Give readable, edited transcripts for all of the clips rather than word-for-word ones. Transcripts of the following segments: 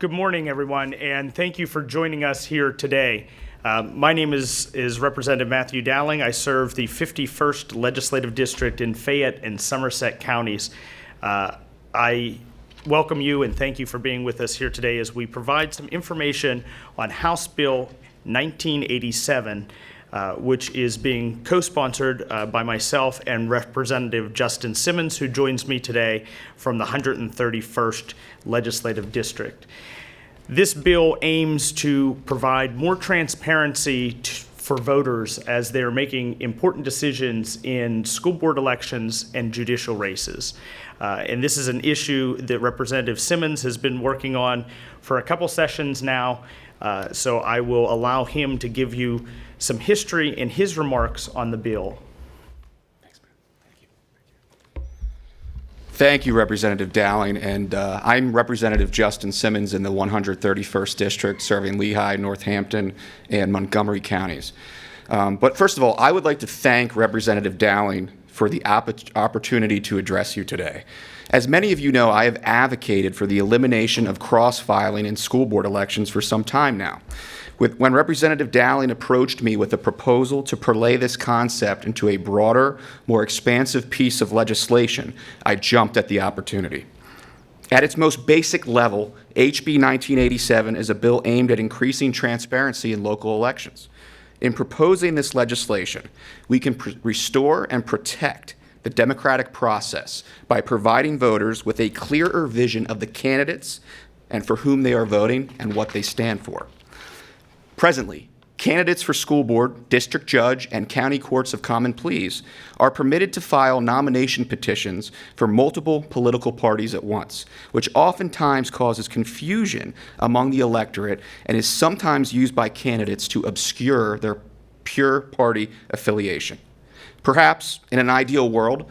Good morning, everyone, and thank you for joining us here today. My name is Representative Matthew Dowling. I serve the 51st Legislative District in Fayette and Somerset counties. I welcome you and thank you for being with us here today as we provide some information on House Bill 1987, which is being co-sponsored by myself and Representative Justin Simmons, who joins me today from the 131st Legislative District. This bill aims to provide more transparency for voters as they're making important decisions in school board elections and judicial races. And this is an issue that Representative Simmons has been working on for a couple sessions now. So I will allow him to give you some history in his remarks on the bill. Thank you, Representative Dowling, and I'm Representative Justin Simmons in the 131st District, serving Lehigh, Northampton, and Montgomery counties. But first of all, I would like to thank Representative Dowling for the opportunity to address you today. As many of you know, I have advocated for the elimination of cross-filing in school board elections for some time now. When Representative Dowling approached me with a proposal to parlay this concept into a broader, more expansive piece of legislation, I jumped at the opportunity. At its most basic level, HB 1987 is a bill aimed at increasing transparency in local elections. In proposing this legislation, we can restore and protect the democratic process by providing voters with a clearer vision of the candidates and for whom they are voting and what they stand for. Presently, candidates for school board, district judge, and county courts of common pleas are permitted to file nomination petitions for multiple political parties at once, which oftentimes causes confusion among the electorate and is sometimes used by candidates to obscure their pure party affiliation. Perhaps, in an ideal world,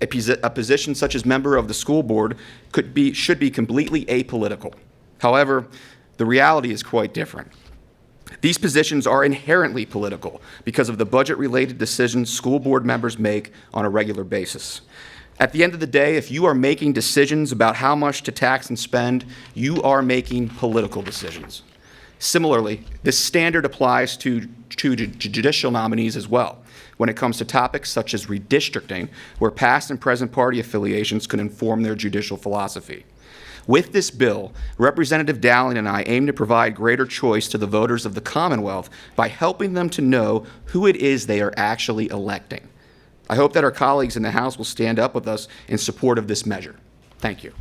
a position such as member of the school board should be completely apolitical. However, the reality is quite different. These positions are inherently political because of the budget-related decisions school board members make on a regular basis. At the end of the day, if you are making decisions about how much to tax and spend, you are making political decisions. Similarly, this standard applies to judicial nominees as well, when it comes to topics such as redistricting, where past and present party affiliations can inform their judicial philosophy. With this bill, Representative Dowling and I aim to provide greater choice to the voters of the Commonwealth by helping them to know who it is they are actually electing. I hope that our colleagues in the House will stand up with us in support of this measure. Thank you.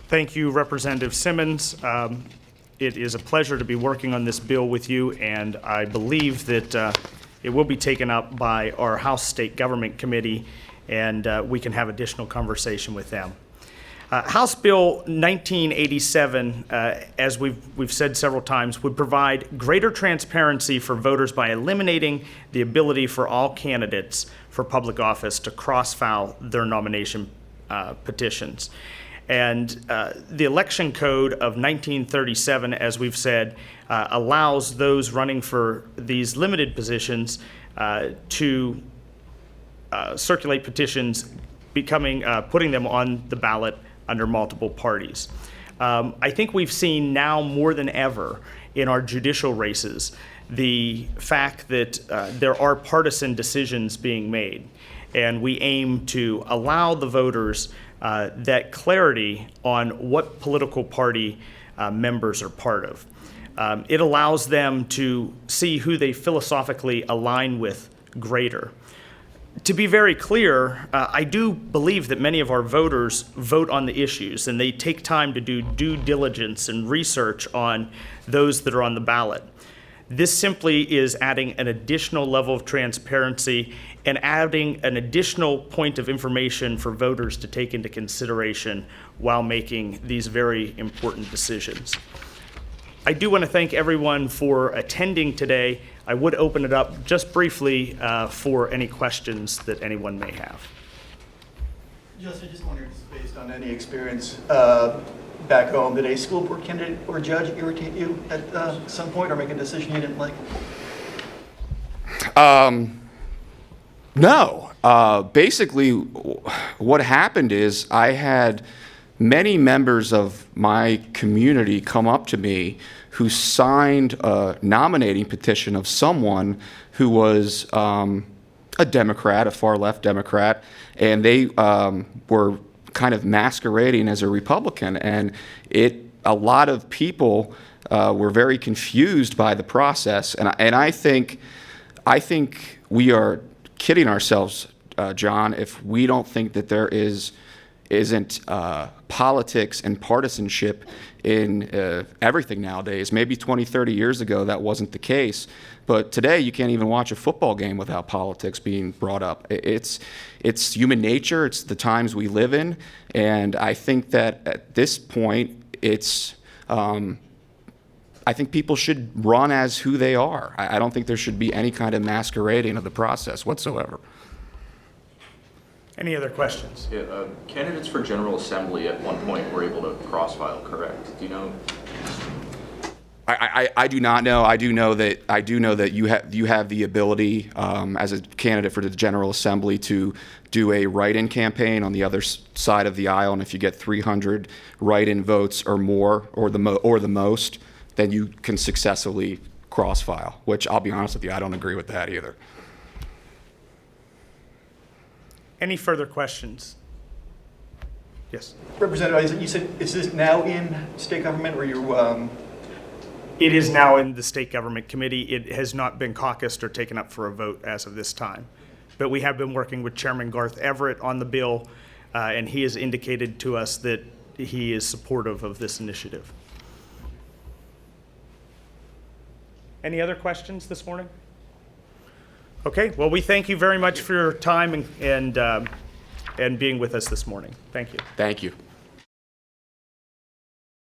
Thank you, Representative Simmons. It is a pleasure to be working on this bill with you, and I believe that it will be taken up by our House State Government Committee, and we can have additional conversation with them. House Bill 1987, as we've said several times, would provide greater transparency for voters by eliminating the ability for all candidates for public office to cross-file their nomination petitions. And the election code of 1937, as we've said, allows those running for these limited positions to circulate petitions, putting them on the ballot under multiple parties. I think we've seen now more than ever in our judicial races the fact that there are partisan decisions being made, and we aim to allow the voters that clarity on what political party members are part of. It allows them to see who they philosophically align with greater. To be very clear, I do believe that many of our voters vote on the issues, and they take time to do due diligence and research on those that are on the ballot. This simply is adding an additional level of transparency and adding an additional point of information for voters to take into consideration while making these very important decisions. I do want to thank everyone for attending today. I would open it up just briefly for any questions that anyone may have. Justin, I just wondered, based on any experience back home, did a school board candidate or judge irritate you at some point or make a decision you didn't like? No. Basically, what happened is I had many members of my community come up to me who signed a nominating petition of someone who was a Democrat, a far-left Democrat, and they were kind of masquerading as a Republican. And a lot of people were very confused by the process. And I think we are kidding ourselves, John, if we don't think that there isn't politics and partisanship in everything nowadays. Maybe 20, 30 years ago that wasn't the case, but today you can't even watch a football game without politics being brought up. It's human nature, it's the times we live in, and I think that at this point I think people should run as who they are. I don't think there should be any kind of masquerading of the process whatsoever. Any other questions? Yeah, candidates for General Assembly at one point were able to cross-file, correct? Do you know? I do not know. I do know that you have the ability as a candidate for the General Assembly to do a write-in campaign on the other side of the aisle, and if you get 300 write-in votes or more, or the most, then you can successfully cross-file. Which, I'll be honest with you, I don't agree with that either. Any further questions? Yes. Representative, you said, is this now in state government or you? It is now in the state government committee. It has not been caucused or taken up for a vote as of this time. But we have been working with Chairman Garth Everett on the bill, and he has indicated to us that he is supportive of this initiative. Any other questions this morning? Okay, well, we thank you very much for your time and being with us this morning. Thank you. Thank you.